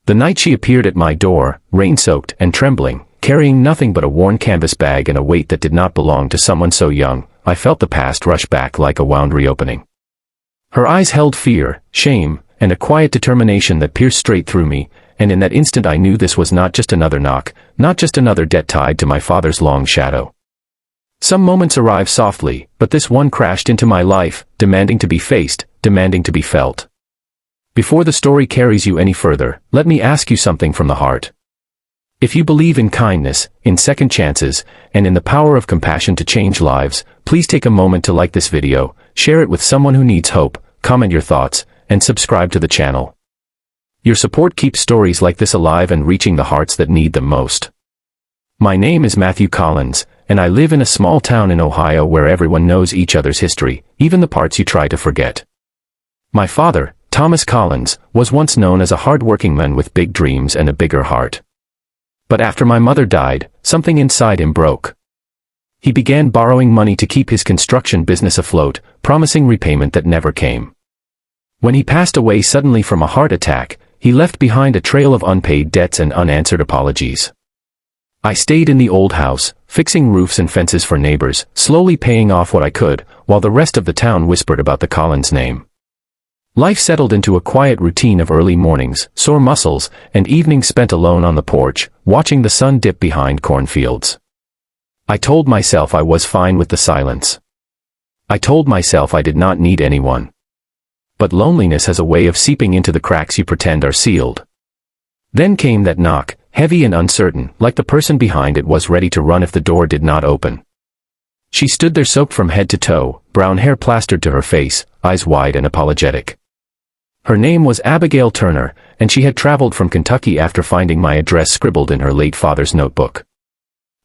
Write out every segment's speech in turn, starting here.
The night she appeared at my door, rain-soaked and trembling, carrying nothing but a worn canvas bag and a weight that did not belong to someone so young, I felt the past rush back like a wound reopening. Her eyes held fear, shame, and a quiet determination that pierced straight through me, and in that instant I knew this was not just another knock, not just another debt tied to my father's long shadow. Some moments arrive softly, but this one crashed into my life, demanding to be faced, demanding to be felt. Before the story carries you any further, let me ask you something from the heart. If you believe in kindness, in second chances, and in the power of compassion to change lives, please take a moment to like this video, share it with someone who needs hope, comment your thoughts, and subscribe to the channel. Your support keeps stories like this alive and reaching the hearts that need them most. My name is Matthew Collins, and I live in a small town in Ohio where everyone knows each other's history, even the parts you try to forget. My father, Thomas Collins, was once known as a hard-working man with big dreams and a bigger heart. But after my mother died, something inside him broke. He began borrowing money to keep his construction business afloat, promising repayment that never came. When he passed away suddenly from a heart attack, he left behind a trail of unpaid debts and unanswered apologies. I stayed in the old house, fixing roofs and fences for neighbors, slowly paying off what I could, while the rest of the town whispered about the Collins name. Life settled into a quiet routine of early mornings, sore muscles, and evenings spent alone on the porch, watching the sun dip behind cornfields. I told myself I was fine with the silence. I told myself I did not need anyone. But loneliness has a way of seeping into the cracks you pretend are sealed. Then came that knock, heavy and uncertain, like the person behind it was ready to run if the door did not open. She stood there soaked from head to toe, brown hair plastered to her face, eyes wide and apologetic. Her name was Abigail Turner, and she had traveled from Kentucky after finding my address scribbled in her late father's notebook.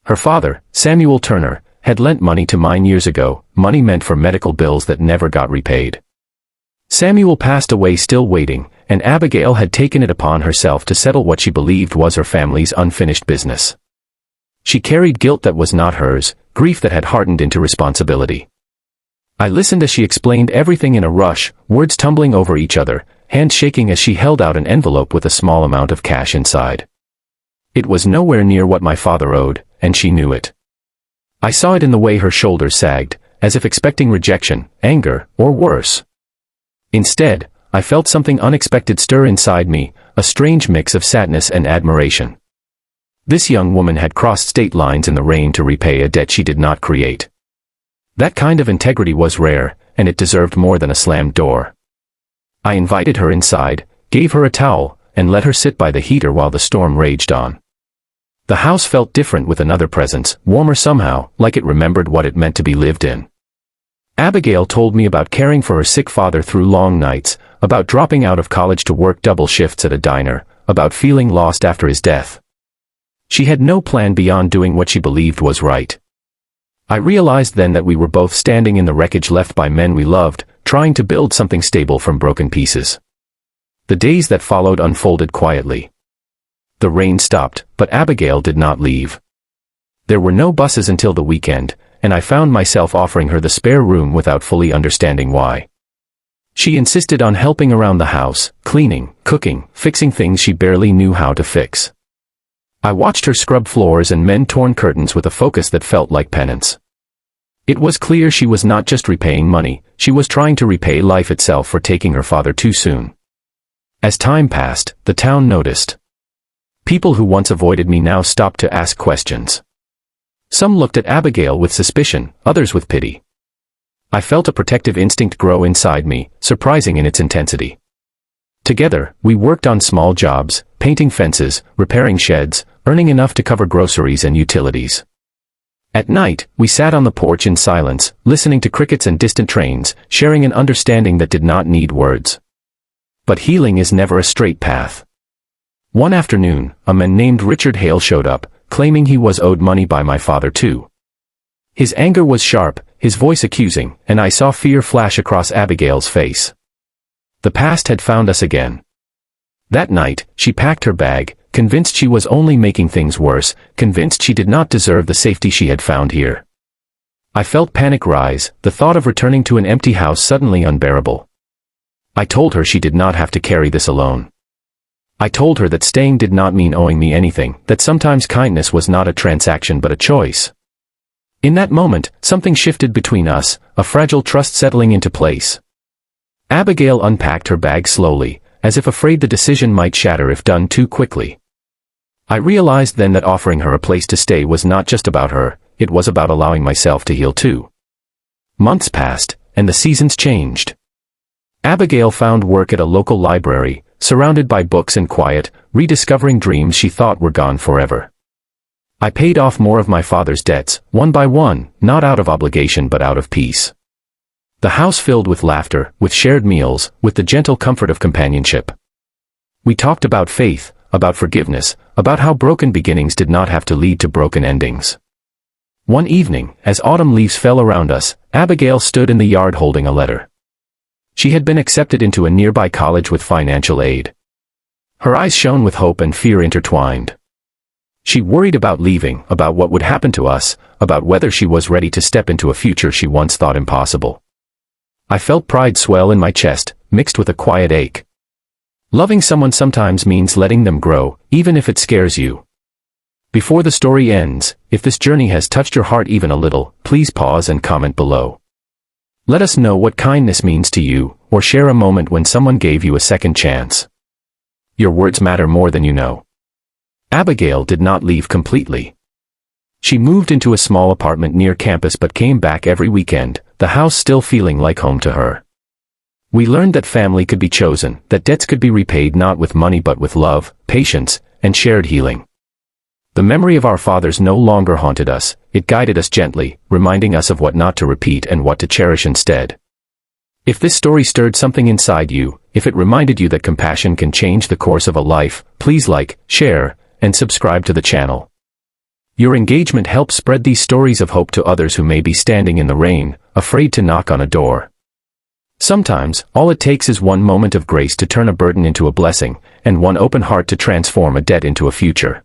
Her father, Samuel Turner, had lent money to mine years ago, money meant for medical bills that never got repaid. Samuel passed away still waiting, and Abigail had taken it upon herself to settle what she believed was her family's unfinished business. She carried guilt that was not hers, grief that had hardened into responsibility. I listened as she explained everything in a rush, words tumbling over each other, hands shaking as she held out an envelope with a small amount of cash inside. It was nowhere near what my father owed, and she knew it. I saw it in the way her shoulders sagged, as if expecting rejection, anger, or worse. Instead, I felt something unexpected stir inside me, a strange mix of sadness and admiration. This young woman had crossed state lines in the rain to repay a debt she did not create. That kind of integrity was rare, and it deserved more than a slammed door. I invited her inside, gave her a towel, and let her sit by the heater while the storm raged on. The house felt different with another presence, warmer somehow, like it remembered what it meant to be lived in. Abigail told me about caring for her sick father through long nights, about dropping out of college to work double shifts at a diner, about feeling lost after his death. She had no plan beyond doing what she believed was right. I realized then that we were both standing in the wreckage left by men we loved, trying to build something stable from broken pieces. The days that followed unfolded quietly. The rain stopped, but Abigail did not leave. There were no buses until the weekend, and I found myself offering her the spare room without fully understanding why. She insisted on helping around the house, cleaning, cooking, fixing things she barely knew how to fix. I watched her scrub floors and mend torn curtains with a focus that felt like penance. It was clear she was not just repaying money, she was trying to repay life itself for taking her father too soon. As time passed, the town noticed. People who once avoided me now stopped to ask questions. Some looked at Abigail with suspicion, others with pity. I felt a protective instinct grow inside me, surprising in its intensity. Together, we worked on small jobs, painting fences, repairing sheds, earning enough to cover groceries and utilities. At night, we sat on the porch in silence, listening to crickets and distant trains, sharing an understanding that did not need words. But healing is never a straight path. One afternoon, a man named Richard Hale showed up, claiming he was owed money by my father too. His anger was sharp, his voice accusing, and I saw fear flash across Abigail's face. The past had found us again. That night, she packed her bag, convinced she was only making things worse, convinced she did not deserve the safety she had found here. I felt panic rise, the thought of returning to an empty house suddenly unbearable. I told her she did not have to carry this alone. I told her that staying did not mean owing me anything, that sometimes kindness was not a transaction but a choice. In that moment, something shifted between us, a fragile trust settling into place. Abigail unpacked her bag slowly, as if afraid the decision might shatter if done too quickly. I realized then that offering her a place to stay was not just about her, it was about allowing myself to heal too. Months passed, and the seasons changed. Abigail found work at a local library, surrounded by books and quiet, rediscovering dreams she thought were gone forever. I paid off more of my father's debts, one by one, not out of obligation but out of peace. The house filled with laughter, with shared meals, with the gentle comfort of companionship. We talked about faith, about forgiveness, about how broken beginnings did not have to lead to broken endings. One evening, as autumn leaves fell around us, Abigail stood in the yard holding a letter. She had been accepted into a nearby college with financial aid. Her eyes shone with hope and fear intertwined. She worried about leaving, about what would happen to us, about whether she was ready to step into a future she once thought impossible. I felt pride swell in my chest, mixed with a quiet ache. Loving someone sometimes means letting them grow, even if it scares you. Before the story ends, if this journey has touched your heart even a little, please pause and comment below. Let us know what kindness means to you, or share a moment when someone gave you a second chance. Your words matter more than you know. Abigail did not leave completely. She moved into a small apartment near campus but came back every weekend, the house still feeling like home to her. We learned that family could be chosen, that debts could be repaid not with money but with love, patience, and shared healing. The memory of our fathers no longer haunted us, it guided us gently, reminding us of what not to repeat and what to cherish instead. If this story stirred something inside you, if it reminded you that compassion can change the course of a life, please like, share, and subscribe to the channel. Your engagement helps spread these stories of hope to others who may be standing in the rain, afraid to knock on a door. Sometimes, all it takes is one moment of grace to turn a burden into a blessing, and one open heart to transform a debt into a future.